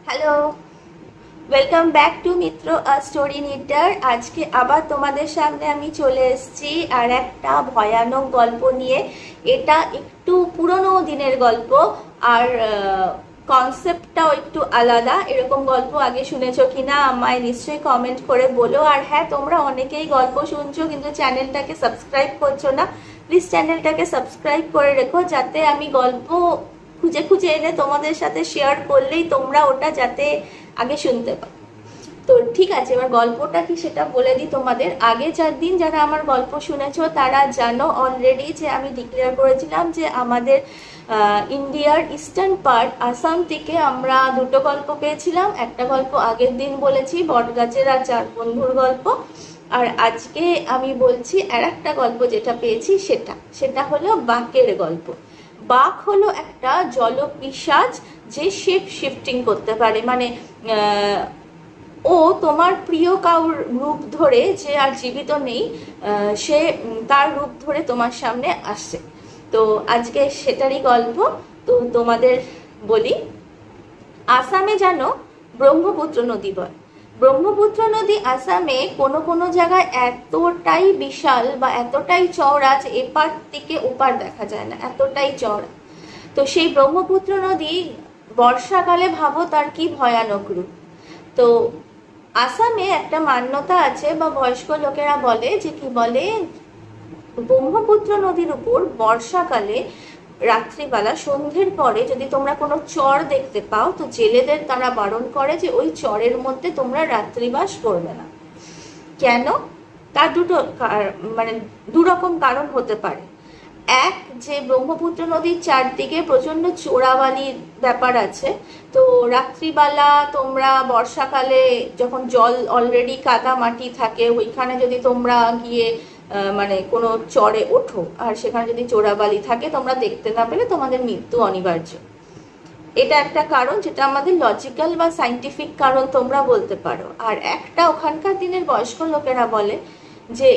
Hello, welcome back to Mitra story needle. আজকে আবার তোমাদের সামনে আমি চলে এসেছি আর একটা ভয়ানক গল্প নিয়ে। এটা একটু পুরনো দিনের গল্প আর কনসেপ্টটাও একটু আলাদা। এরকম গল্প আগে শুনেছো কিনা আমায় নিশ্চয়ই কমেন্ট করে বলো। আর হ্যাঁ, তোমরা অনেকেই গল্প শুনছো কিন্তু চ্যানেলটাকে সাবস্ক্রাইব করছো না। প্লিজ চ্যানেলটাকে সাবস্ক্রাইব করে রেখো, যাতে আমি গল্প খুঁজে খুঁজে এনে তোমাদের সাথে শেয়ার করলেই তোমরা ওটা যাতে আগে শুনতে পাও। তো ঠিক আছে, এবার গল্পটা কি সেটা বলে দিই তোমাদের। আগে 4 দিন যারা আমার গল্প শুনেছো তারা জানো অলরেডি যে আমি ডিক্লেয়ার করেছিলাম যে আমাদের ইন্ডিয়ার ইস্টার্ন পার্ট আসাম থেকে আমরা দুটো গল্প পেয়েছিলাম। একটা গল্প আগের দিন বলেছি, বটগাছের আর 4 বন্ধুর গল্প। আর আজকে আমি বলছি আর একটা গল্প যেটা পেয়েছি সেটা হলো বাকের গল্প। বাঘ হলো একটা জলপিশাচ যে শেপ শিফটিং করতে পারে, মানে ও তোমার প্রিয় কাউর রূপ ধরে, যে আর জীবিত নেই, সে তার রূপ ধরে তোমার সামনে আসছে। তো আজকে সেটারই গল্প। তো তোমাদের বলি, আসামে জানো ব্রহ্মপুত্র নদী বয়। ব্রহ্মপুত্র নদী আসামে কোনো কোনো জায়গায় এতটাই বিশাল বা এতটাই চওড়া যে এপার থেকে ওপার দেখা যায় না, এতটাই চওড়া। তো সেই ব্রহ্মপুত্র নদী বর্ষাকালে ভাবো তার কি ভয়ানক রূপ। তো আসামে একটা মান্যতা আছে বা বয়স্ক লোকেরা বলে যে কি বলে, ব্রহ্মপুত্র নদীর উপর বর্ষাকালে রাত্রিবেলা সন্ধ্যের পরে যদি তোমরা কোনো চর দেখতে পাও, তো জেলেদের তারা বারণ করে যে ওই চরের মধ্যে তোমরা রাত্রিবাস করবে না। কেন? তার মানে দুরকম কারণ হতে পারে। এক, যে ব্রহ্মপুত্র নদীর চারদিকে প্রচন্ড চোরাবালির ব্যাপার আছে। তো রাত্রিবেলা তোমরা বর্ষাকালে যখন জল অলরেডি কাদা মাটি থাকে, ওইখানে যদি তোমরা গিয়ে মানে কোনো চরে ওঠো আর সেখানে যদি চোরাবালি থাকে, তোমরা দেখতে না পেলে তোমাদের মৃত্যু অনিবার্য। এটা একটা কারণ, যেটা আমাদের লজিক্যাল বা সাইন্টিফিক কারণ তোমরা বলতে পারো। আর একটা, ওখানকার দিনের বয়স্ক লোকেরা বলে যে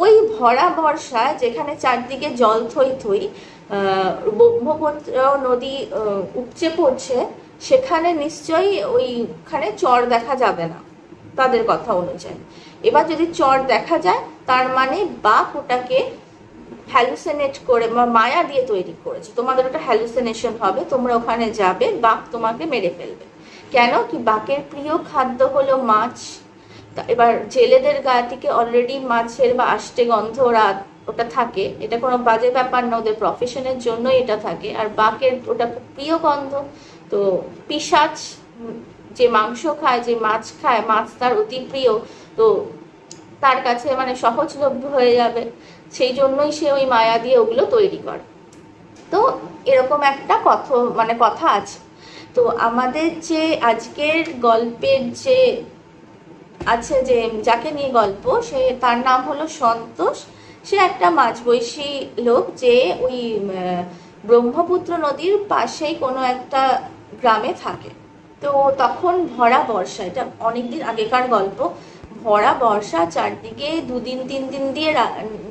ওই ভরা বর্ষায় যেখানে চারদিকে জল থই থই, ব্রহ্মপুত্র নদী উপচে পড়ছে, সেখানে নিশ্চয়ই ওইখানে চর দেখা যাবে না তাদের কথা অনুযায়ী। এবার যদি চর দেখা যায়, তার মানে বাঘ ওটাকে হ্যালুসিনেট করে বা মায়া দিয়ে তৈরি করেছে। তোমাদের ওটা হ্যালুসিনেশন হবে, তোমরা ওখানে যাবে, বাঘ তোমাকে মেরে ফেলবে। কেন কি? বাঘের প্রিয় খাদ্য হলো মাছ। এবার জেলেদের গা থেকে অলরেডি মাছের বা আষ্টে গন্ধ ওটা থাকে, এটা কোনো বাজে ব্যাপার না, ওদের প্রফেশনের জন্যই এটা থাকে। আর বাঘের ওটা খুব প্রিয় গন্ধ। তো পিশাচ যে মাংস খায়, যে মাছ খায়, মাছ তার অতি প্রিয়, তো তার কাছে মানে সহজলভ্য হয়ে যাবে, সেই জন্যই সে ওই মায়া দিয়ে ওগুলো তৈরি করে। তো এরকম একটা কথা আছে। তো আমাদের যে আজকের গল্পের যে আছে, যে যাকে নিয়ে গল্প, তার নাম হলো সন্তোষ। সে একটা মাঝবয়সী লোক, যে ওই ব্রহ্মপুত্র নদীর পাশেই কোনো একটা গ্রামে থাকে। তো তখন ভরা বর্ষা, এটা অনেকদিন আগেকার গল্প। ভরা বর্ষা, চারদিকে 2-3 দিন দিয়ে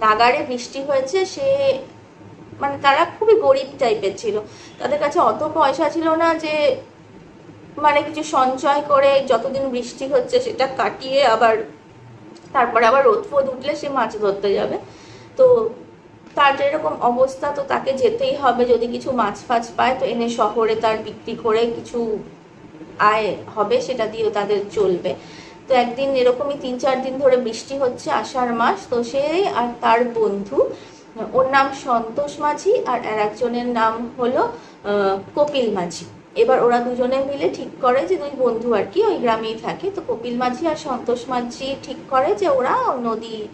নাগাড়ে বৃষ্টি হয়েছে। সে মানে তারা খুবই গরিব টাইপের ছিল, তাদের কাছে অত পয়সা ছিল না যে মানে কিছু সঞ্চয় করে যতদিন বৃষ্টি হচ্ছে সেটা কাটিয়ে তারপরে আবার রোদ ফোদ উঠলে সে মাছ ধরতে যাবে। তো তার যেরকম অবস্থা, তো তাকে যেতেই হবে, যদি কিছু মাছ ফাছ পায় তো এনে শহরে তার বিক্রি করে কিছু আয় হবে, সেটা দিয়েও তাদের চলবে। তো একদিন এরকমই 3-4 দিন ধরে বৃষ্টি হচ্ছে, আষাঢ় মাস। তো সে আর তার বন্ধু, ওর নাম সন্তোষ মাঝি আর একজনের নাম হলো কপিল মাঝি। এবার ওরা দুজনে মিলে ঠিক করে যে, দুই বন্ধু আর কি ওই গ্রামেই থাকে। তো কপিল মাঝি আর সন্তোষ মাঝি ঠিক করে যে ওরা নদীর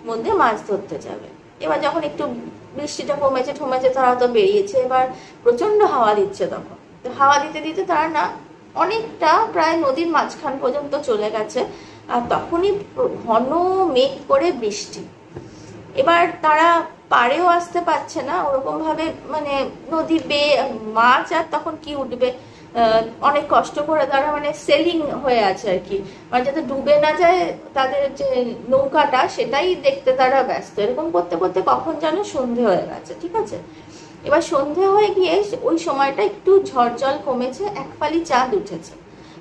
মধ্যে মাছ ধরতে যাবে। এবার যখন একটু বৃষ্টিটা কমেছে তারা তো বেরিয়েছে। এবার প্রচন্ড হাওয়া দিচ্ছে তখন। তো হাওয়া দিতে দিতে তারা না অনেকটা প্রায় নদীর মাঝখান পর্যন্ত চলে গেছে, আর তখনই ঘন মেঘ করে বৃষ্টি। এবার তারা পাড়েও আসতে পারছে না ওরকম ভাবে, মানে নদী বেয়ে মাছ আর তখন কি উঠবে। অনেক কষ্ট করে তারা মানে সেলিং হয়ে আছে আর কি, মানে যাতে ডুবে না যায় তাদের যে নৌকাটা, সেটাই দেখতে তারা ব্যস্ত। এরকম করতে করতে কখন যেন সন্ধে হয়ে গেছে, ঠিক আছে। এবার সন্ধে হয়ে গিয়ে ওই সময়টা একটু ঝড় জল কমেছে, এক ফালি চাঁদ উঠেছে।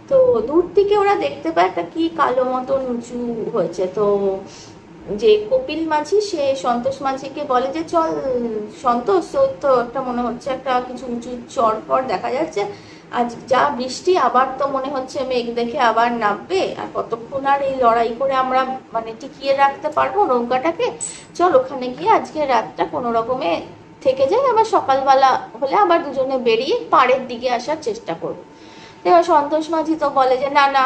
তো দূর থেকে ওরা দেখতে পায় একটা কি কালো মতন উঁচু হয়েছে। তো যে কপিল মাঝি সে সন্তোষ মাঝিকে বলে যে চল সন্তোষ, তো একটা মনে হচ্ছে একটা কিছু উঁচু চর পর দেখা যাচ্ছে, আজ যা বৃষ্টি, আবার তো মনে হচ্ছে মেঘ দেখে আবার নামবে, আর কতক্ষণ আর এই লড়াই করে আমরা মানে টিকিয়ে রাখতে পারবো নৌকাটাকে, চল ওখানে গিয়ে আজকে রাতটা কোনো রকমে থেকে যাই, আবার সকালবেলা হলে আবার দুজনে বেরিয়ে পাড়ের দিকে আসার চেষ্টা করবো। এবার সন্তোষ মাঝি তো বলে যে না না,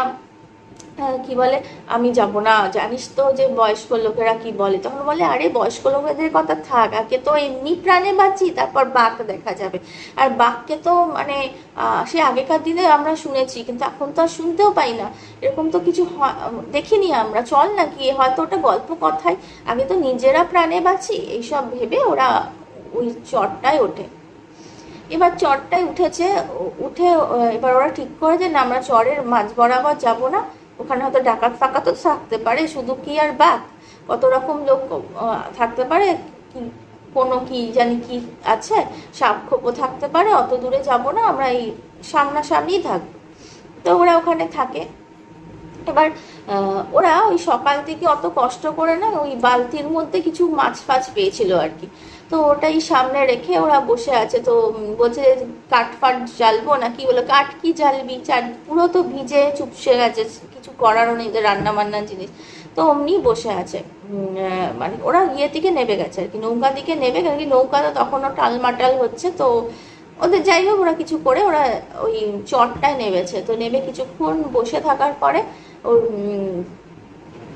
কি বলে, আমি যাব না, জানিস তো যে বয়স্ক লোকেরা কি বলে। তখন বলে আরে বয়স্ক লোকেদের কথা থাক, আগে তো এমনি প্রাণে বাঁচি, তারপর বাঘ দেখা যাবে। আর বাঘকে তো মানে সে আগেকার দিনে আমরা শুনেছি, কিন্তু এখন তো আর শুনতেও পাই না, এরকম তো কিছু দেখিনি আমরা, চল না গিয়ে, হয়তো ওটা গল্প কথায়, আগে তো নিজেরা প্রাণে বাঁচি, এইসব ভেবে ওরা ওই চটটায় ওঠে। এবার চরটায় উঠেছে, উঠে এবার ওরা ঠিক করে যে না আমরা চরের মাঝ বরাবর যাব না, ওখানে হয়তো ডাকাত ফাকাতও থাকতে পারে, শুধু কি আর বাঘ, কত রকম লোক থাকতে পারে, কি কোনো কি জানি কি আছে, সাপ খোপও থাকতে পারে, অত দূরে যাব না, আমরা এই সামনাসামনিই থাকবো। তো ওরা ওখানে থাকে। এবার ওরা ওই সকাল থেকে অত কষ্ট করে না, ওই বালতির মধ্যে কিছু মাছ ফাছ পেয়েছিল আর কি, তো ওটাই সামনে রেখে ওরা বসে আছে। তো বলছে কাঠ ফাট জ্বালবো না, কি বলো কাঠ কি জ্বালবি, পুরো তো ভিজে চুপসে গেছে, কিছু করারও নেই, রান্না বান্না জিনিস, তো অমনি বসে আছে। মানে ওরা ইয়ে দিকে নেবে গেছে আর কি, নৌকা দিকে নেবে, কারণ কি নৌকা তো তখনও টালমাটাল হচ্ছে। তো ওদের যাই হোক ওরা কিছু করে ওরা ওই চটটায় নেমেছে। তো নেমে কিছুক্ষণ বসে থাকার পরে ওর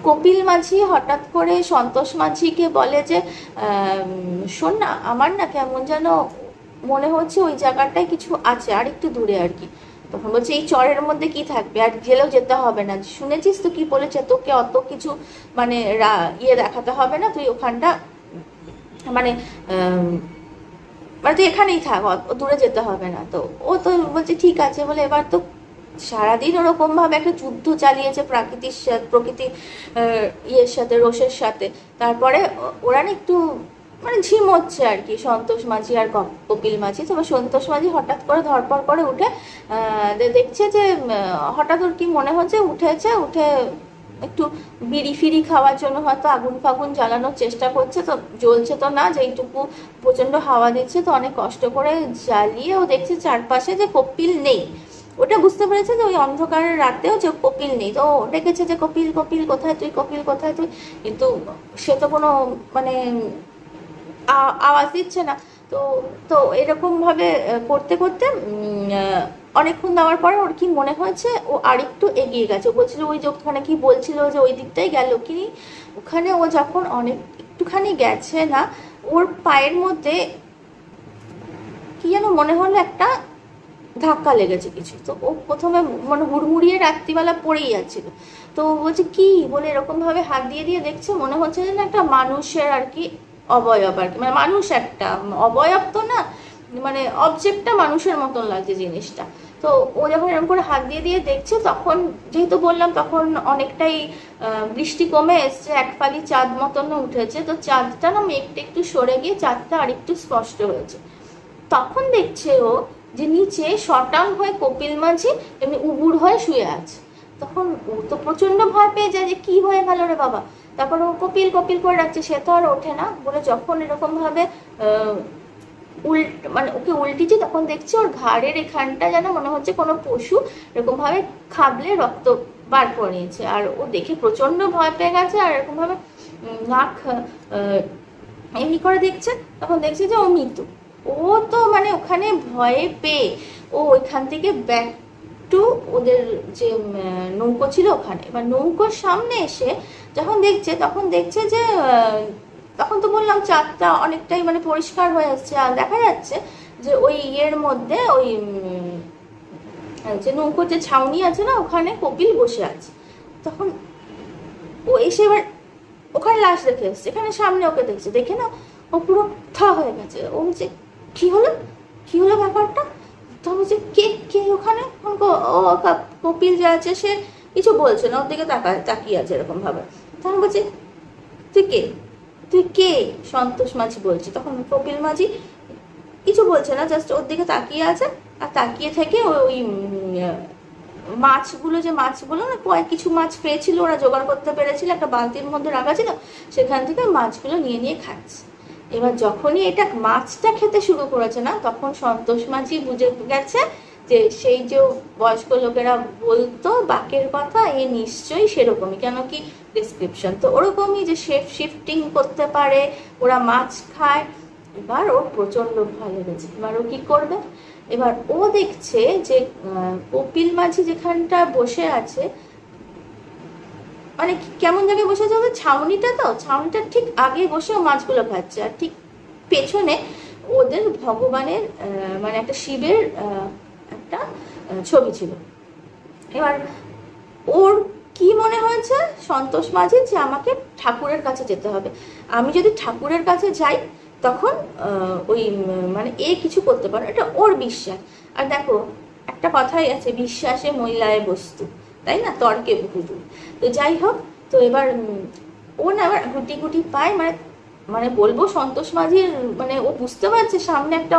কপিল মাঝি হঠাৎ করে সন্তোষ মাঝিকে বলে যে শোন না, আমার না কেমন যেন মনে হচ্ছে ওই জায়গাটায় কিছু আছে, আর একটু দূরে আর কি। তখন বলছে এই চরের মধ্যে কি থাকবে, আর গেলেও যেতে হবে না, শুনেছিস তো কি বলেছে, তোকে অত কিছু মানে ইয়ে দেখাতে হবে না, তুই ওখানটা মানে মানে তুই এখানেই থাক, দূরে যেতে হবে না। তো ও তো বলছে ঠিক আছে বলে, এবার তো সারাদিন ওরকম ভাবে একটা যুদ্ধ চালিয়েছে প্রকৃতির ইয়ের সাথে, রোষের সাথে। তারপরে ওরা না একটু মানে ঝিমোচ্ছে আর কি, সন্তোষ মাঝি আর কপিল মাঝি। তবে সন্তোষ মাঝি হঠাৎ করে ধরপড় করে উঠে দেখছে যে হঠাৎ ওর কি মনে হচ্ছে, উঠে একটু বিড়ি ফিরি খাওয়ার জন্য হয়তো আগুন ফাগুন জ্বালানোর চেষ্টা করছে। তো জ্বলছে তো না, যেইটুকু প্রচন্ড হাওয়া দিচ্ছে, তো অনেক কষ্ট করে জ্বালিয়ে ও দেখছে চারপাশে যে কপিল নেই। ওটা বুঝতে পেরেছে যে ওই অন্ধকারের রাতেও যে কপিল নেই। তো ডেকেছে যে কপিল কপিল কোথায় তুই, কপিল কোথায় তুই, কিন্তু সে তো কোনো মানে আওয়াজ দিচ্ছে না। তো তো এরকম ভাবে করতে করতে অনেকক্ষণ দেওয়ার পরে ওর কি মনে হয়েছে, ও আরেকটু এগিয়ে গেছে। ও বলছিল ওই যে ওখানে কি বলছিল যে ওই দিকটাই গেল কি, ওখানে ও যখন অনেক একটুখানি গেছে না, ওর পায়ের মধ্যে কি যেন মনে হলো একটা ধাক্কা লেগেছে কিছু। তো ও প্রথমে মানে হুড়মুড়িয়ে রাত্রিবেলা পড়েই যাচ্ছিল। তো বলছে কি বলে এরকম ভাবে হাত দিয়ে দিয়ে দেখছে, মনে হচ্ছে যে একটা মানুষের আর কি অবয়ব আর কি, মানে মানুষ একটা অবয়ব তো না, মানে অবজেক্টটা মানুষের মতন লাগছে জিনিসটা। তো ও যখন এরকম করে হাত দিয়ে দিয়ে দেখছে, তখন যেহেতু বললাম তখন অনেকটাই বৃষ্টি কমে এসছে, এক ফালি চাঁদ মতন উঠেছে। তো চাঁদটা না মেঘটা একটু সরে গিয়ে চাঁদটা আর একটু স্পষ্ট হয়েছে। তখন দেখছে ও যে নিচে শটাং হয়ে কপিল মাঝি এমনি উবুড় হয়ে শুয়ে আছে। তখন ও তো প্রচন্ড ভয় পেয়ে যায় যে কি হয়ে গেল রে বাবা। তারপর ও কপিল কপিল করে রাখছে, সে তো আর ওঠে না। বলে যখন এরকম ভাবে মানে ওকে উল্টিছে, তখন দেখছে ওর ঘাড়ের এখানটা যেন মনে হচ্ছে কোনো পশু এরকম ভাবে খাবলে রক্ত বার করে নিয়েছে। আর ও দেখে প্রচন্ড ভয় পেয়ে গেছে, আর এরকম ভাবে নাক এমনি করে দেখছে। তখন দেখছে যে ও মৃত্যু। ও তো মানে ওখানে ভয়ে পেয়ে ও ওইখান থেকে ব্যাক টু ওদের যে নৌকো ছিল ওখানে, এবার নৌকোর সামনে এসে যখন দেখছে, তখন দেখছে যে তখন তো বললাম চাঁদটা অনেকটাই মানে পরিষ্কার হয়ে আসছে, আর দেখা যাচ্ছে যে ওই ইয়ের মধ্যে ওই যে নৌকোর যে ছাউনি আছে না, ওখানে কপিল বসে আছে। তখন ও এসে এবার ওখানে লাশ দেখে এসছে, এখানে সামনে ওকে দেখছে, দেখে না ও পুরো থা হয়ে গেছে। ও বলছে কি হলো, কি হলো ব্যাপারটা। তখন বলছে কে কে ওখানে। ও কপিল যে আছে সে কিছু বলছে না, ওর দিকে তাকিয়ে আছে এরকম ভাবে। তখন বলছে তুই কে, তুই কে? সন্তোষ মাঝি বলছে। তখন কপিল মাঝি কিছু বলছে না, জাস্ট ওর দিকে তাকিয়ে আছে। আর তাকিয়ে থেকে ওই মাছগুলো, যে মাছগুলো না কিছু মাছ পেয়েছিল, ওরা জোগাড় করতে পেরেছিল, একটা বালতির মধ্যে রাখা ছিল, সেখান থেকে মাছগুলো নিয়ে নিয়ে খাচ্ছে। এবার যখনই এটা মাছটা খেতে শুরু করেছে না, তখন সন্তোষ মাঝি বুঝে গেছে যে সেই যে বয়স্ক লোকেরা বলতো বাকের কথা, এ নিশ্চয়ই সেরকমই, কেন কি ডিসক্রিপশন তো ওরকমই, যে শেফ শিফটিং করতে পারে, ওরা মাছ খায়। এবার ওর প্রচন্ড ভয় লেগেছে। এবার ও কি করবে? এবার ও দেখছে যে কপিল মাঝি যেখানটা বসে আছে, মানে কেমন জায়গায় বসে আছে, ছাউনিটা, তো ছাউনিটার ঠিক আগে বসে ও মাছগুলো খাচ্ছে, আর ঠিক পেছনে ওদের ভগবানের মানে একটা শিবের একটা ছবি ছিল। এবার ওর কি মনে হয়েছে সন্তোষ মাঝি, যে আমাকে ঠাকুরের কাছে যেতে হবে, আমি যদি ঠাকুরের কাছে যাই তখন ওই মানে এ কিছু করতে পারে, এটা ওর বিশ্বাস। আর দেখো একটা কথাই আছে, বিশ্বাসে মহিলায় বস্তু, তাই না, তর্কে বহুদূর। তো যাই হোক, তো এবার ও না আবার গুটি গুটি পায়, মানে মানে বলবো সন্তোষ মাঝির, মানে ও বুঝতে পারছে সামনে একটা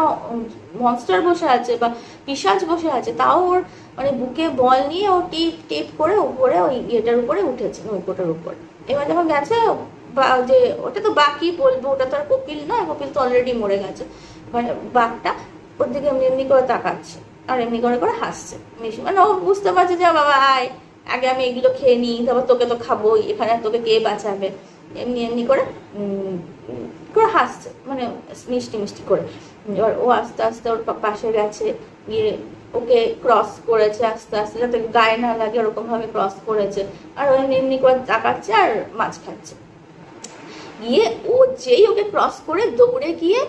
মনস্টার বসে আছে বা পিশাচ বসে আছে, তাও ওর মানে বুকে বল নিয়ে ও টিপ টিপ করে উপরে ওই ইয়েটার উপরে উঠেছে, নৌকোটার উপরে। এবার যখন গেছে, যে ওটা তো বাকি বলবো, ওটা তো আর কপিল নয়, কপিল তো অলরেডি মরে গেছে, মানে বাঘটা ওর দিকে এমনি এমনি করে তাকাচ্ছে আর এমনি করে করে হাসছে। মানে ও বুঝতে পারছে যে বাবা আয়, আগে আমি এগুলো খেয়ে নিই, তারপর তোকে তো খাবোই, এখানে তোকে কে বাঁচাবে, এমনি এমনি করে করে হাসছে, মানে মিষ্টি মিষ্টি করে। এবার ও আস্তে আস্তে ওর পাশে গেছে, গিয়ে ওকে ক্রস করেছে আস্তে আস্তে, যাতে গায়ে না লাগে ওরকম ভাবে ক্রস করেছে, আর ওই এমনি করে তাকাচ্ছে আর মাছ খাচ্ছে। গিয়ে ও যেই ওকে ক্রস করে দৌড়ে গিয়ে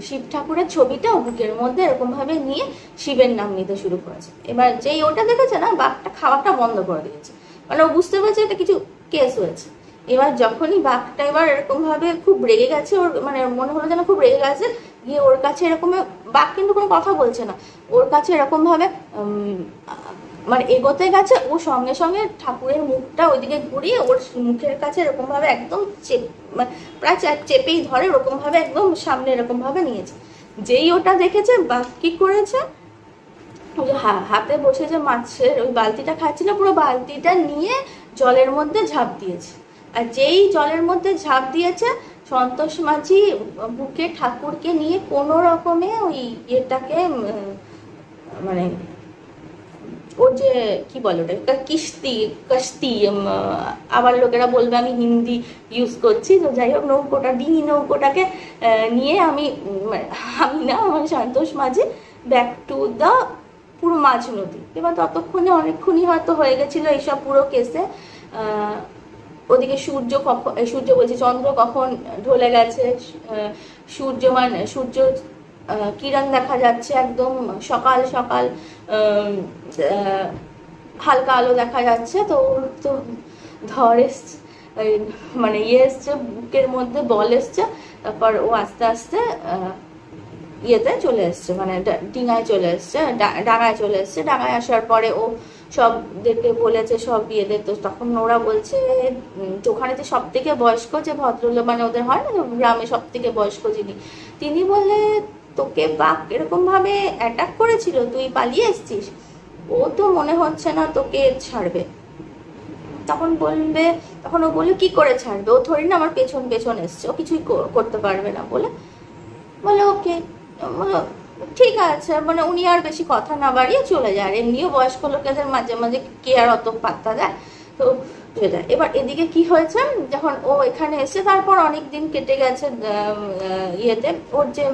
শিব ঠাকুরের ছবিটা বুকের মধ্যে এরকম ভাবে নিয়ে শিবের নাম নিতে শুরু করেছে। এবার যেই ওটা দেখেছে না, বাঘটা খাওয়াটা বন্ধ করে দিয়েছে, মানে ও বুঝতে পারছে এটা কিছু কেস হয়েছে। এবার যখনই বাঘটা এবার এরকম ভাবে খুব রেগে গেছে, ওর মানে মনে হলো যেন খুব রেগে গেছে, গিয়ে ওর কাছে এরকম, বাঘ কিন্তু কোনো কথা বলছে না, ওর কাছে এরকম ভাবে মানে এগোতে গেছে, ও সঙ্গে সঙ্গে ঠাকুরের মুখটা ওইদিকে ঘুরিয়ে ওর মুখের কাছে এরকম ভাবে একদম প্রায় চেপেই ধরে, ওরকম ভাবে একদম সামনে এরকম ভাবে নিয়েছে। যেই ওটা দেখেছে, বাঘ কি করেছে, হাতে বসে যে মাছের ওই বালতিটা খাচ্ছিল, পুরো বালতিটা নিয়ে জলের মধ্যে ঝাঁপ দিয়েছে। আর যেই জলের মধ্যে ঝাঁপ দিয়েছে, সন্তোষ মাঝি বুকে ঠাকুরকে নিয়ে কোনো রকমে ওই ইয়েটাকে মানে ওর যে কি বলে ওটা কাস্তি, আবার লোকেরা বলবে আমি হিন্দি ইউজ করছি, তো যাই হোক নৌকোটা, ডিঙি নৌকোটাকে নিয়ে আমি না আমার সন্তোষ মাঝি ব্যাক টু দ্য পুরো মাঝ নদী। এবার ততক্ষণে অনেকক্ষণই হয়তো হয়ে গেছিলো এইসব পুরো কেসে। ওদিকে সূর্য বলছে চন্দ্র কখন ঢলে গেছে, সূর্য কিরণ দেখা যাচ্ছে, একদম সকাল সকাল হালকা আলো দেখা যাচ্ছে। তো ওর তো ধর এসছে, মানে ইয়ে এসছে, বুকের মধ্যে বল এসছে। তারপর ও আস্তে আস্তে ইয়েতে চলে এসছে, মানে ডিঙায় চলে এসছে, ডাঙায় চলে এসছে। ডাঙায় আসার পরে ও সবদেরকে বলেছে, সব বিয়েদের। তো তখন ওরা বলছে ওখানে যে সব থেকে বয়স্ক যে ভদ্রলোক, মানে ওদের হয় না গ্রামে সব থেকে বয়স্ক যিনি, তিনি বললে তোকে বাঘ এরকম ভাবে অ্যাটাক করেছিল, তুই পালিয়ে এসছিস, ও তো মনে হচ্ছে না তোকে ছাড়বে। তখন ও বললো কি করে ছাড়বে, ও থরি না আমার পেছন পেছন এসছে, ও কিছুই করতে পারবে না বলে ওকে ঠিক আছে। মানে উনি আর বেশি কথা না বাড়িয়ে চলে যায়। এমনিও বয়স্ক লোকেদের মাঝে মাঝে কে আর অত পাত্তা দেয়, তো সেটা। এবার এদিকে কি হয়েছে, যখন ও এখানে এসে তারপর অনেক দিন কেটে গেছে ইয়েতে, ওর যে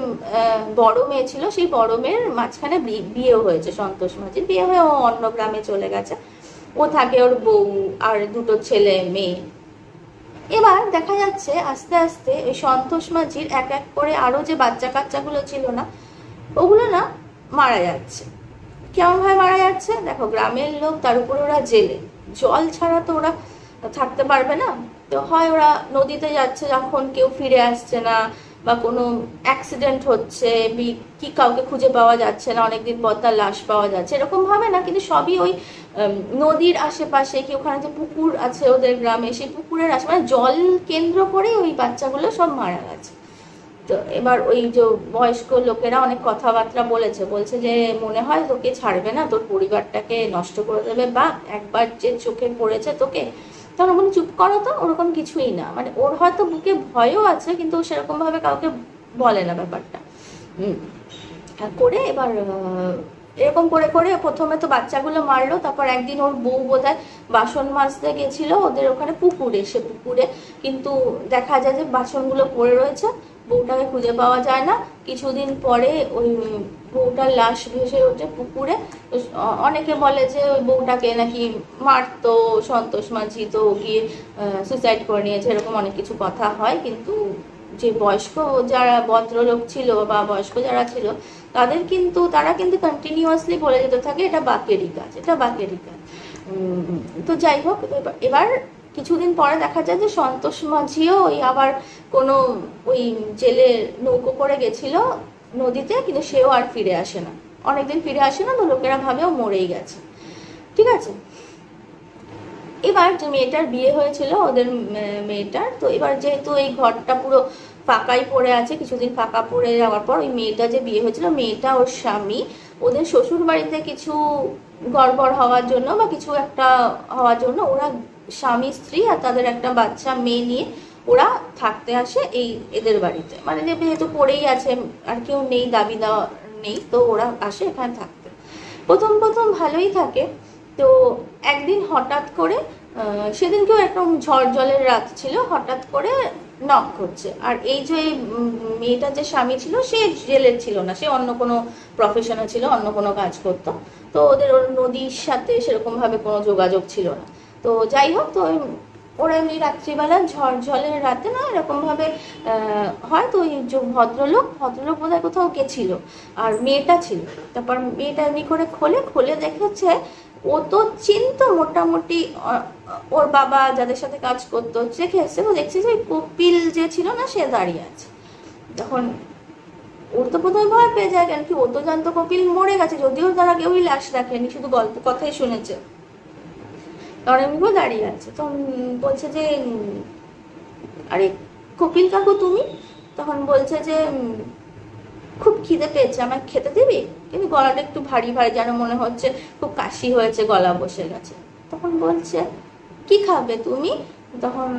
বড় মেয়ে ছিল সেই বড় মেয়ের মাঝখানে বিয়েও হয়েছে, সন্তোষ মাঝির বিয়ে হয়ে ও অন্য গ্রামে চলে গেছে। ও থাকে ওর বউ আর দুটো ছেলে মেয়ে। এবার দেখা যাচ্ছে আস্তে আস্তে ওই সন্তোষ মাঝির এক এক করে আরো যে বাচ্চা কাচ্চাগুলো ছিল না, ওগুলো না মারা যাচ্ছে। কেমন ভাবে মারা যাচ্ছে দেখো, গ্রামের লোক, তার উপরে ওরা জেলে, জল ছাড়া তো ওরা থাকতে পারবে না। তো হয় ওরা নদীতে যাচ্ছে যখন কেউ ফিরে আসছে না, বা কোনো অ্যাক্সিডেন্ট হচ্ছে, কি কাউকে খুঁজে পাওয়া যাচ্ছে না, অনেকদিন পর তার লাশ পাওয়া যাচ্ছে, এরকম ভাবে না, কিন্তু সবই ওই নদীর আশেপাশে, কি ওখানে যে পুকুর আছে ওদের গ্রামে, সেই পুকুরের আশেপাশে জল কেন্দ্র করে ওই বাচ্চাগুলো সব মারা গেছে। তো এবার ওই যে বয়স্ক লোকেরা অনেক কথাবার্তা বলছে যে মনে হয় তোকে ছাড়বে না, তোর পরিবারটাকে নষ্ট করে দেবে, বা একবার যে চোখে পড়েছে তোকে, তখন বলি চুপ করো তো, ওরকম কিছুই না। মানে ওর হয়তো বুকে ভয়ও আছে, কিন্তু সেরকম ভাবে কাউকে বলে না ব্যাপারটা করে। এবার এরকম করে করে প্রথমে তো বাচ্চাগুলো মারলো, তারপর একদিন ওর বউ বোধহয় বাসন মাজতে গেছিল ওদের ওখানে পুকুরে, সে পুকুরে কিন্তু দেখা যায় যে বাসনগুলো পড়ে রয়েছে, বউটাকে খুঁজে পাওয়া যায় না। কিছুদিন পরে ওই বউটার লাশ ভেসে ওঠে পুকুরে। অনেকে বলে যে ওই বউটাকে নাকি মারতো সন্তোষ মাঝি, তো গিয়ে সুইসাইড করে নিয়েছে, এরকম অনেক কিছু কথা হয়। কিন্তু যে বয়স্ক যারা ভদ্রলোক ছিল বা বয়স্ক যারা ছিল তারা কিন্তু কন্টিনিউয়াসলি বলে যেতে থাকে এটা বাকেরই কাজ, এটা বাকেরই কাজ। তো যাই হোক, এবার কিছুদিন পরে দেখা যায় যে সন্তোষ মাঝিও ওই আবার কোনো ওই জেলে নৌকো করে গেছিল নদীতে, কিন্তু সেও আর ফিরে আসে না, অনেকদিন ফিরে আসে না। তো লোকেরা ভাবেও মরেই গেছে, ঠিক আছে। এবার যে মেয়েটার বিয়ে হয়েছিল ওদের মেয়েটার, তো এবার যেহেতু এই ঘরটা পুরো ফাঁকাই পড়ে আছে, কিছুদিন ফাঁকা পড়ে যাওয়ার পর ওই মেয়েটা যে বিয়ে হয়েছিল, মেয়েটা ওর স্বামী ওদের শ্বশুর বাড়িতে কিছু গড়বড় হওয়ার জন্য বা কিছু একটা হওয়ার জন্য ওরা স্বামী স্ত্রী আর তাদের একটা বাচ্চা মেয়ে নিয়ে ওরা থাকতে আসে এই এদের বাড়িতে। মানে যেহেতু পড়েই আছে আর কেউ নেই, দাবি দেওয়া নেই, তো ওরা আসে এখানে থাকতে। প্রথম প্রথম ভালোই থাকে। তো একদিন হঠাৎ করে সেদিনকেও একদম ঝড় জলের রাত ছিল, হঠাৎ করে নক করছে। আর এই যে মেয়েটার যে স্বামী ছিল সে জেলের ছিল না, সে অন্য কোনো প্রফেশনে ছিল, অন্য কোনো কাজ করতো। তো ওদের নদীর সাথে সেরকম ভাবে কোনো যোগাযোগ ছিল না। তো যাই হোক, তো ওরা এমনি রাত্রিবেলা ঝড় জলের রাতে না এরকম ভাবে হয়। তো ওই যে ভদ্রলোক বোধহয় কোথাও গেছিল আর মেয়েটা ছিল। তারপর মেয়েটা এমনি করে খোলে দেখেছে ও তো চিনতো মোটামুটি ওর বাবা যাদের সাথে কাজ করতো, দেখে এসছে। তো দেখছে যে কপিল যে ছিল না সে দাঁড়িয়ে আছে। তখন ওর তো প্রথমে ভয় পেয়ে যায়, কেন কি ও তো জানতো কপিল মরে গেছে, যদিও তারা কেউই লাশ দেখেনি, শুধু গল্প কথাই শুনেছে। তখন এমনি দাঁড়িয়ে আছে। তখন বলছে যে আরে কপিল কাকু তুমি? তখন বলছে যে খুব খিদে পেয়েছে, আমায় খেতে দিবি? কিন্তু গলাটা একটু ভারী ভারী, যেন মনে হচ্ছে খুব কাশি হয়েছে, গলা বসে গেছে। তখন বলছে কি খাবে তুমি? তখন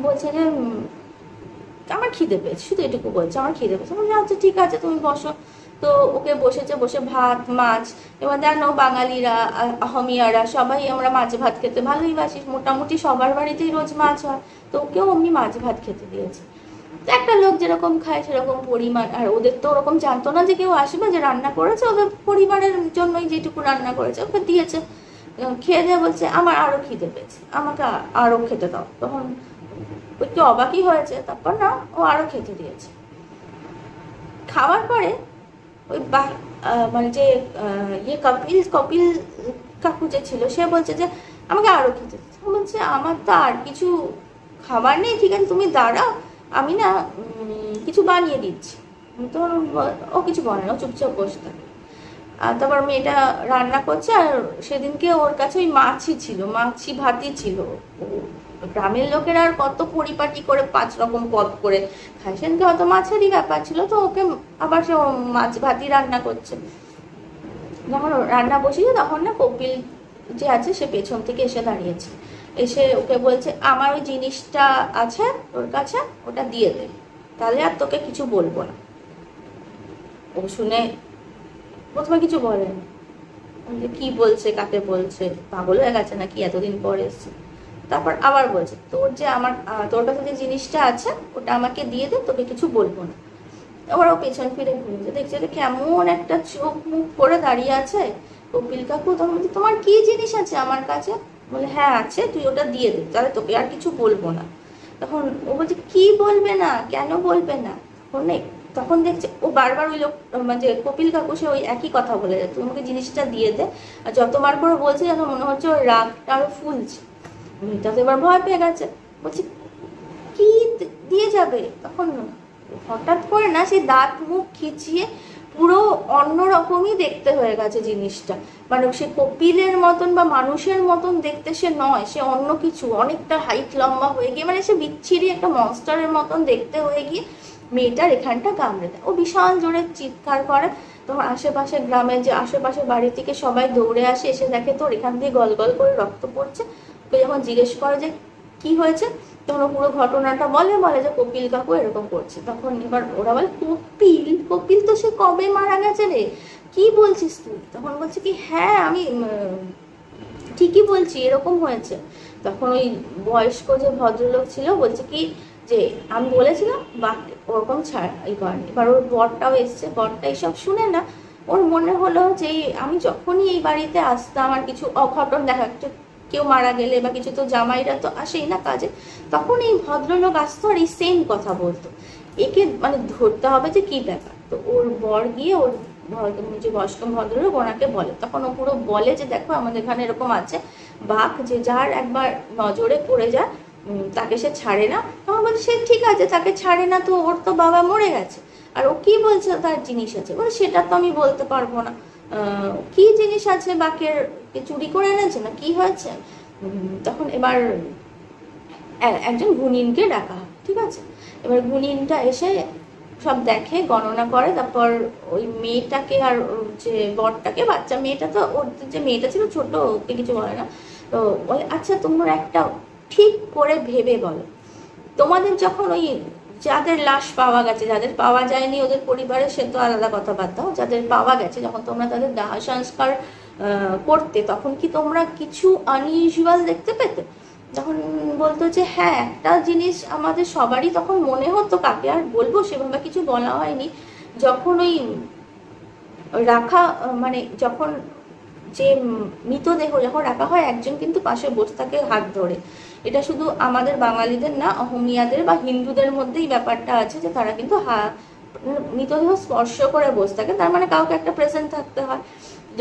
বলছে যে আমার খিদে পেয়েছে, শুধু এটুকু বলছে আমার খিদে পেয়েছে। বলছে আচ্ছা ঠিক আছে তুমি বসো। তো ওকে বসে ভাত মাছ, এবার জানো বাঙালিরা আহমিয়ারা সবাই আমরা মাছ ভাত খেতে ভালোই বাসি, মোটামুটি সবার বাড়িতেই রোজ মাছ হয়। তো ওকেও অমনি মাছ ভাত খেতে দিয়েছে। একটা লোক যেরকম খায় সেরকম পরিমাণ। আর ওদের তো ওরকম জানতো না যে কেউ আসবে, যে রান্না করেছে ওদের পরিবারের জন্যই যেটুকু রান্না করেছে ওকে দিয়েছে। খেয়ে দিয়ে বলছে আমার আরো খিদে পেয়েছে, আমাকে আরো খেতে দাও। তখন একটু অবাকই হয়েছে, তারপর না ও আরো খেতে দিয়েছে। খাওয়ার পরে ওই মানে যে কপিল কাকু যে ছিল সে বলছে যে আমাকে আরো খেতে দিচ্ছে। বলছে আমার তো আর কিছু খাবার নেই, ঠিক আছে তুমি দাঁড়াও, আমি না কিছু বানিয়ে দিচ্ছি। তো ও কিছু বলে না, ও চুপচাপ বসে থাকে। আর তারপর মেয়েটা রান্না করছে। আর সেদিনকে ওর কাছে ওই মাছই ছিল, মাছি ভাতই ছিল। গ্রামের লোকেরা আর কত পরিপাটি করে 5 রকম পদ করে খায়, সেদিনকে হয়তো মাছেরই ব্যাপার ছিল। তো ওকে আবার সে মাছ ভাতই রান্না করছে। যখন রান্না বসিয়েছে তখন না কপিল যে আছে সে পেছন থেকে এসে দাঁড়িয়েছে, এসে ওকে বলছে আমার ওই জিনিসটা আছে ওর কাছে, ওটা দিয়ে দে, তাহলে আর তোকে কিছু বলবো না। ও শুনে প্রথমে কিছু বলেন, কি বলছে কাকে বলছে, পাগল হয়ে গেছে নাকি এতদিন পর এসছে। তারপর আবার বলছে তোর কাছে যে জিনিসটা আছে ওটা আমাকে দিয়ে দে, তোকে কিছু বলবো না। আবার ও পেছন ফিরে ঘুরেছে, দেখছে যে কেমন একটা চোখ মুখ করে দাঁড়িয়ে আছে কপিল কাকু। তখন বলছে তোমার কি জিনিস আছে আমার কাছে? বলে হ্যাঁ আছে, তুই ওটা দিয়ে দে, তাহলে তোকে আর কিছু বলবো না। তখন ও বলছে কি বলবে না, কেন বলবে না? তখন দেখছে ও বারবার ওই লোক মানে কপিল কাকু সে ওই একই কথা বলে যায়, তুই আমাকে জিনিসটা দিয়ে দে। আর যতবার করে বলছে যেন মনে হচ্ছে ওর রাগটা আরো ফুলছে। মেয়েটা তো এবার ভয় পেয়ে গেছে, বলছে কি দিয়ে যাবে? তখন হঠাৎ করে না সেই দাঁত মুখ খিচিয়ে পুরো অন্যরকমই দেখতে হয়ে গেছে জিনিসটা। মানে সে কপিলের মতন বা মানুষের মতন দেখতে সে নয়, সে অন্য কিছু, অনেকটা হাইট লম্বা হয়ে গিয়ে মানে সে বিচ্ছিরি একটা মনস্টারের মতন দেখতে হয়ে গিয়ে মেয়েটার এখানটা কামড়ে দেয়। ও বিশাল জোরে চিৎকার করে। তখন আশেপাশে গ্রামে যে আশেপাশে বাড়ি থেকে সবাই দৌড়ে আসে, এসে দেখে তোর এখান দিয়ে গল গল করে রক্ত পড়ছে। ওকে যখন জিজ্ঞেস করে যে কি হয়েছে, তখন পুরো ঘটনাটা বলে যে কপিল কাকু এরকম করছে। তখন এবার ওরা বলে কপিল, কপিল তো সে কবে মারা গেছে রে, কি বলছিস তুই? তখন বলছে কি হ্যাঁ আমি ঠিকই বলছি, এরকম হয়েছে। তখন ওই বয়স্ক যে ভদ্রলোক ছিল বলছে কি যে আমি বলেছিলাম বা ওরকম ছাড় এই করেনি। এবার ওর বরটাও এসছে, বরটা এইসব শুনে না ওর মনে হলো যে আমি যখনই এই বাড়িতে আসতাম আর কিছু অঘটন দেখা, কেউ মারা গেলে বা কিছু, তো জামাইরা তো আসেই না কাজে, তখন এই ভদ্রলোক আসতো আর এই সেম কথা বলতো। একে মানে ধরতে হবে যে কি ব্যাপার। তো ওর বর গিয়ে ওর যে বয়স্ক ভদ্রলোক ওনাকে বলে, তখন ও পুরো বলে যে দেখো আমাদের এখানে এরকম আছে বাঘ, যে যার একবার নজরে পড়ে যায় তাকে সে ছাড়ে না। তখন বলছে সে ঠিক আছে, তাকে ছাড়ে না তো ওর তো বাবা মরে গেছে, আর ও কি বলছে তার জিনিস আছে, বলে সেটা তো আমি বলতে পারবো না। কি জিনিস আছে বাঘের, চুরি করে এনেছে না কি হয়েছে? তখন এবার একজন গুণিনকে ডাকা হয়, ঠিক আছে। এবার গুণিনটা এসে সব দেখে, গণনা করে, তারপর ওই মেয়েটাকে আর যে বরটাকে, বাচ্চা মেয়েটা তো ওর যে মেয়েটা ছিল ছোট, ওকে কিছু বলে না। তো বলে আচ্ছা তোমরা একটা ঠিক করে ভেবে বলো, তোমাদের যখন ওই যাদের লাশ পাওয়া গেছে, যাদের পাওয়া যায়নি ওদের পরিবারে সে তো আলাদা কথাবার্তা, যাদের পাওয়া গেছে যখন তোমরা তাদের দাহ সংস্কার করতে, তখন কি তোমরা কিছু আনইউজুয়াল দেখতে পেতে? তখন বলতো যে হ্যাঁ একটা জিনিস আমাদের সবারই তখন মনে হতো, কাকে আর বলবো, সেভাবে কিছু বলা হয়নি। যখন ওই রাখা মানে যখন যে মৃতদেহ যখন রাখা হয়, একজন কিন্তু পাশে বসে থাকে হাত ধরে। এটা শুধু আমাদের বাঙালিদের না, অহমিয়াদের বা হিন্দুদের মধ্যেই ব্যাপারটা আছে যে তারা কিন্তু মৃতদেহ স্পর্শ করে বসে থাকে, তার মানে কাউকে একটা প্রেজেন্ট থাকতে হয়।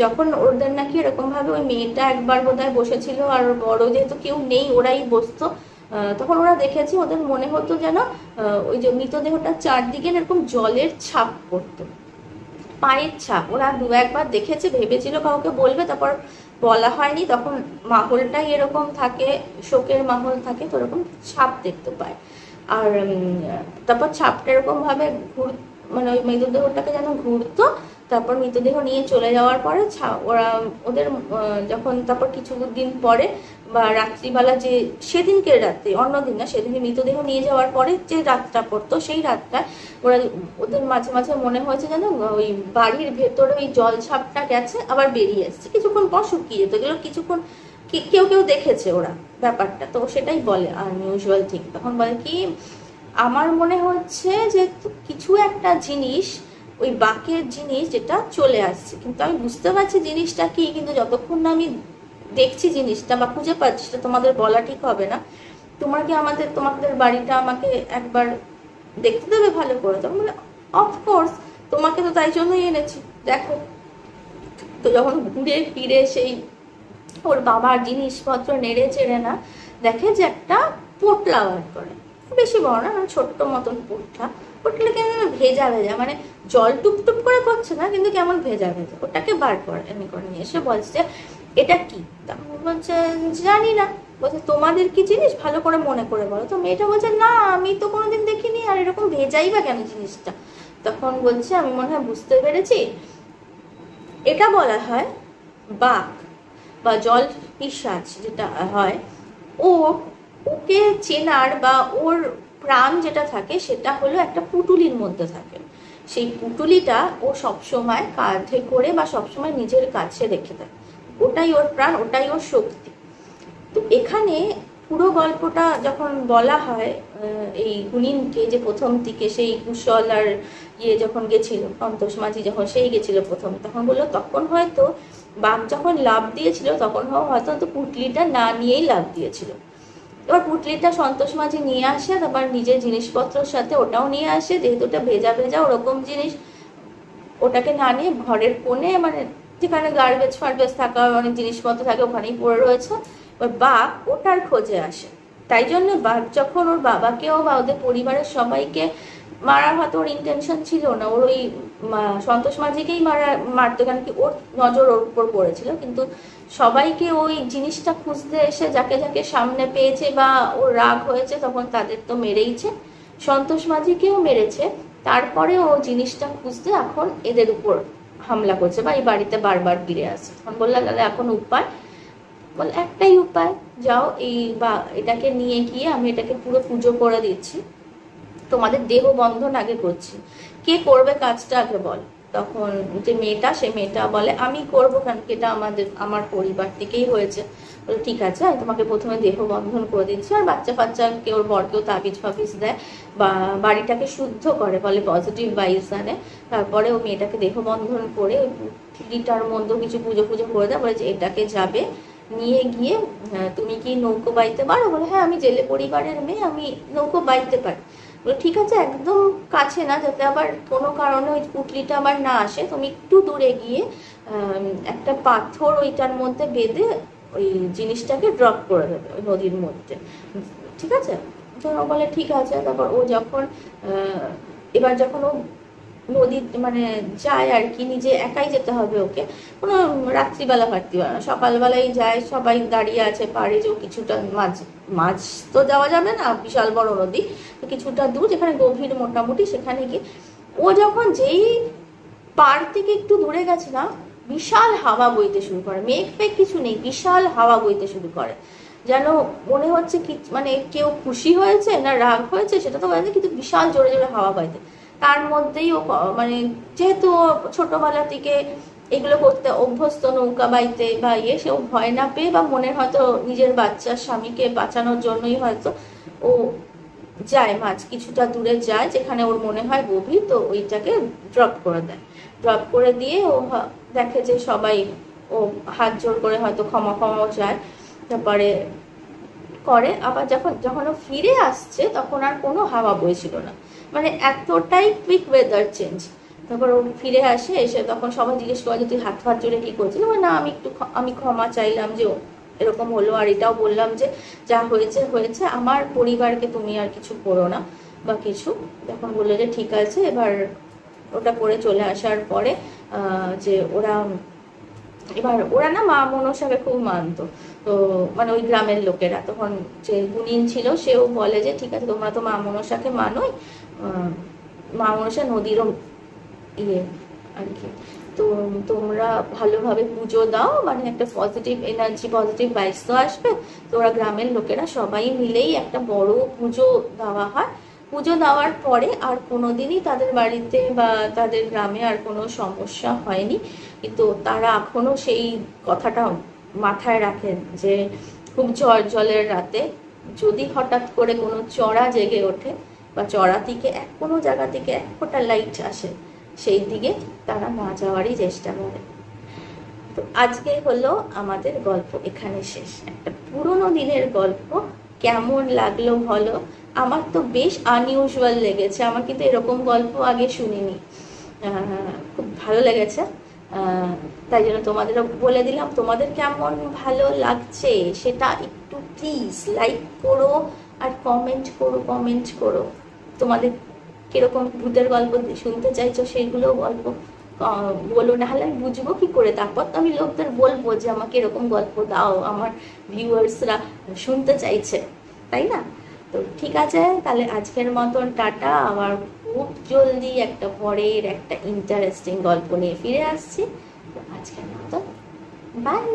যখন ওদের নাকি এরকম ভাবে ওই মেয়েটা একবার বোধহয় বসেছিল আর বড় যেহেতু কেউ নেই ওরাই বসতো, তখন ওরা দেখেছি ওদের মনে হতো যেন ওই যে মৃতদেহটার চারদিকে এরকম জলের ছাপ পড়তো, পায়ের ছাপ। ওরা দু একবার দেখেছে, ভেবেছিল কাউকে বলবে, তারপর বলা হয়নি। তখন মাহলটাই এরকম থাকে, শোকের মাহল থাকে, তো এরকম ছাপ দেখতে পায়। আর তারপর ছাপটা এরকম ভাবে মানে ওই মৃতদেহটাকে যেন ঘুরতো। তারপর মৃতদেহ নিয়ে চলে যাওয়ার পরে ওরা ওদের যখন তারপর কিছুদিন পরে বা রাত্রিবেলা, যে সেদিনকে রাত্রে, অন্যদিন না, সেদিনকে মৃতদেহ নিয়ে যাওয়ার পরে যে রাতটা পড়তো, সেই রাতটা ওরা ওদের মাঝে মাঝে মনে হয়েছে যেন ওই বাড়ির ভেতরে ওই জল ছাপটা গেছে আবার বেরিয়ে এসছে, কিছুক্ষণ পর শুকিয়ে যেত, এগুলো কিছুক্ষণ কেউ কেউ দেখেছে ওরা ব্যাপারটা। তো সেটাই বলে আনইউজুয়াল থিং। তখন বলে কি আমার মনে হচ্ছে যে কিছু একটা জিনিস, ওই বাকের জিনিস যেটা চলে আসছে, কিন্তু আমি বুঝতে পারছি জিনিসটা কি, কিন্তু যতক্ষণ না আমি দেখছি জিনিসটা বা খুঁজে পাচ্ছি, সেটা তোমাদের বলা ঠিক হবে না। তোমরা কি তোমাদের বাড়িটা আমাকে একবার দেখতে দেবে ভালো করে? তখন বলে অফকোর্স, তোমাকে তো তাই জন্যই এনেছি, দেখো। তো যখন ঘুরে ফিরে সেই ওর বাবার জিনিসপত্র নেড়ে চেড়ে না দেখে যে একটা পোটলা বার করে, বেশি বড় না, মানে ছোট্ট মতন পোটলা কেমন ভেজা ভেজা, মানে জল টুপটুপ করে পড়ছে না কিন্তু কেমন ভেজা ভেজা, ওটাকে বার করে এমনি করে নিয়ে এসে বলছে যে এটা কি? তখন বলছে জানি না। বলছে তোমাদের কি জিনিস, ভালো করে মনে করে বলো। তো মেয়েটা বলছে না আমি তো কোনোদিন দেখিনি, আর এরকম ভেজাই বা কেন জিনিসটা? তখন বলছে আমি মনে হয় বুঝতে পেরেছি, এটা বলা হয় বাঘ বা জল পিশাচ যেটা হয়, ওকে চেনার বা ওর প্রাণ যেটা থাকে সেটা হলো একটা পুটুলির মধ্যে থাকে। সেই পুটুলিটা ও সবসময় কাঁধে করে বা সবসময় নিজের কাছে রেখে দেয়, ওটাই ওর প্রাণ, ওটাই ওর শক্তি। তো এখানে পুরো গল্পটা যখন বলা হয় এই গুণিনকে, যে প্রথম দিকে সেই কুশল আর যখন গেছিল সন্তোষ মাঝি, যখন সেই গেছিল প্রথম, তখন বললো তখন হয়তো বাঘ যখন লাভ দিয়েছিল তখন হয়তো পুটলিটা না নিয়েই লাভ দিয়েছিল। এবার পুটলিটা সন্তোষ মাঝি নিয়ে আসে, তারপর নিজের জিনিসপত্রের সাথে ওটাও নিয়ে আসে, যেহেতু ওটা ভেজা ভেজা ওরকম জিনিস, ওটাকে না নিয়ে ঘরের কোণে, মানে যেখানে গার্বেজ ফার্বেজ থাকা অনেক জিনিসপত্র থাকে ওখানেই পড়ে রয়েছে। এবার বাঘ ওটার খোঁজে আসে, তাই জন্য যখন ওর বাবাকেও বা ওদের পরিবারের সবাইকে মারার হয়তো ওর ইন্টেনশন ছিল না, ওর ওই সন্তোষ মাঝিকেই মারতো, কারণ কি ওর নজর ওর উপর পড়েছিল, কিন্তু সবাইকে ওই জিনিসটা খুঁজতে এসে যাকে যাকে সামনে পেয়েছে বা ওর রাগ হয়েছে তখন তাদের তো মেরেইছে, সন্তোষ মাঝিকেও মেরেছে, তারপরে ও জিনিসটা খুঁজতে এখন এদের উপর হামলা করছে বা এই বাড়িতে বারবার ফিরে আসছে। তখন বললাম তাহলে এখন উপায়, বল একটাই উপায়, যাও এই বা এটাকে নিয়ে গিয়ে আমি এটাকে পুরো পুজো করে দিচ্ছি, তোমাদের দেহ বন্ধন আগে করছি, কে করবে কাজটা আগে বল। তখন যে মেয়েটা, সে মেয়েটা বলে আমি করবো, কারণ কি এটা আমার পরিবার থেকেই হয়েছে। বলে ঠিক আছে, আমি তোমাকে প্রথমে দেহ বন্ধন করে দিচ্ছি, আর বাচ্চা ফাচ্চা কেউ বরকেও তাবিজ ফাবিজ দেয় বা বাড়িটাকে শুদ্ধ করে, বলে পজিটিভ ভাইবস আনে, তারপরে ও মেয়েটাকে দেহ বন্ধন করে লিটার মধ্যে কিছু পুজো পুজো করে দেয়, বলে যে এটাকে যাবে নিয়ে গিয়ে তুমি কি নৌকো বাইতে পারো? বলে হ্যাঁ আমি জেলে পরিবারের মেয়ে, আমি নৌকো বাইতে পারি। বলে ঠিক আছে, একদম কাছে না, যাতে আবার কোনো কারণে ওই পুটলিটা আবার না আসে, তুমি একটু দূরে গিয়ে একটা পাথর ওইটার মধ্যে বেঁধে ওই জিনিসটাকে ড্রপ করে দেবে ওই নদীর মধ্যে, ঠিক আছে? তো বলে ঠিক আছে। তারপর ও যখন এবার যখন ও নদী মানে যায় আর কি, নিজে একাই যেতে হবে ওকে, কোনো রাত্রিবেলা ফাত্রিবেলা না, সকালবেলাই যায়, সবাই দাঁড়িয়ে আছে পাড়ে, যে কিছুটা মাঝ মাঝ তো যাওয়া যাবে না, বিশাল বড় নদী, তো কিছুটা দূর যেখানে গভীর মোটামুটি, সেখানে গিয়ে ও যখন যেই পাড় থেকে একটু দূরে গেছে না, বিশাল হাওয়া বইতে শুরু করে, মেঘ ফেঘ কিছু নেই, বিশাল হাওয়া বইতে শুরু করে, যেন মনে হচ্ছে কি মানে কেউ খুশি হয়েছে না রাগ হয়েছে সেটা তো বলে, কিন্তু বিশাল জোরে জোরে হাওয়া বইতে। তার মধ্যেই ও মানে যেহেতু ছোটবেলা থেকে এগুলো করতে অভ্যস্ত, নৌকা বাইতে বা ইয়ে, সেও ভয় না পেয়ে বা মনে হয়তো নিজের বাচ্চার স্বামীকে বাঁচানোর জন্যই হয়তো ও যায়, মাছ কিছুটা দূরে যায় যেখানে ওর মনে হয় গভীর, তো ওইটাকে ড্রপ করে দেয়। ড্রপ করে দিয়ে ও দেখে যে সবাই, ও হাত জোর করে হয়তো ক্ষমা ক্ষমাও চায়, তারপরে করে। আবার যখন যখন ও ফিরে আসছে তখন আর কোনো হাওয়া বইছিল না, মানে এতটাই কুইক ওয়েদার চেঞ্জ। তারপর ও ফিরে আসে, এসে তখন সবাই জিজ্ঞেস করে যে তুই হাত ফাত জোরে কি করছিস? না আমি ক্ষমা চাইলাম যে এরকম হলো, আর এটাও বললাম যে যা হয়েছে হয়েছে, আমার পরিবারকে তুমি আর কিছু করো না বা কিছু। তখন বললো যে ঠিক আছে। এবার ওটা করে চলে আসার পরে যে ওরা না মা মনসাকে খুব মানতো, তো মানে ওই গ্রামের লোকেরা, তখন যে গুনিন ছিল সেও বলে যে ঠিক আছে তোমরা তো মা মনসাকে মানোই, মা মনসা নদীরও ইয়ে আর কি, তো তোমরা ভালোভাবে পুজো দাও, মানে একটা পজিটিভ এনার্জি পজিটিভ ভাইবস তো আসবে। তো ওরা গ্রামের লোকেরা সবাই মিলেই একটা বড় পুজো দেওয়া হয়। পুজো দেওয়ার পরে আর কোনোদিনই তাদের বাড়িতে বা তাদের গ্রামে আর কোনো সমস্যা হয়নি, কিন্তু তারা এখনো সেই কথাটা মাথায় রাখেন যে খুব ঝড় জলের রাতে যদি হঠাৎ করে কোনো চড়া জেগে ওঠে বা চড়া থেকে কোনো জায়গা থেকে এক ফোঁটা লাইট আসে, সেই দিকে তারা না যাওয়ারই চেষ্টা করে। তো আজকে হলো আমাদের গল্প এখানে শেষ, একটা পুরোনো দিনের গল্প। কেমন লাগলো বলো? আমার তো বেশ আনইউজুয়াল লেগেছে, আমার কিন্তু এরকম গল্প আগে শুনিনি, খুব ভালো লেগেছে। তাই জন্য তোমাদেরও বলে দিলাম, তোমাদের কেমন ভালো লাগছে সেটা একটু প্লিজ লাইক করো আর কমেন্ট করো তোমাদের কিরকম ভূতের গল্প শুনতে চাইছো সেইগুলো গল্প বলো, না হলে আমি বুঝবো কি করে? তারপর তো আমি লোকদের বলবো যে আমাকে এরকম গল্প দাও, আমার ভিউয়ার্সরা শুনতে চাইছে, তাই না? তো ঠিক আছে, তাহলে আজকের মতন টাটা। আবার খুব জলদি একটা পরের একটা ইন্টারেস্টিং গল্প নিয়ে ফিরে আসছি। তো আজকের মতন বাই।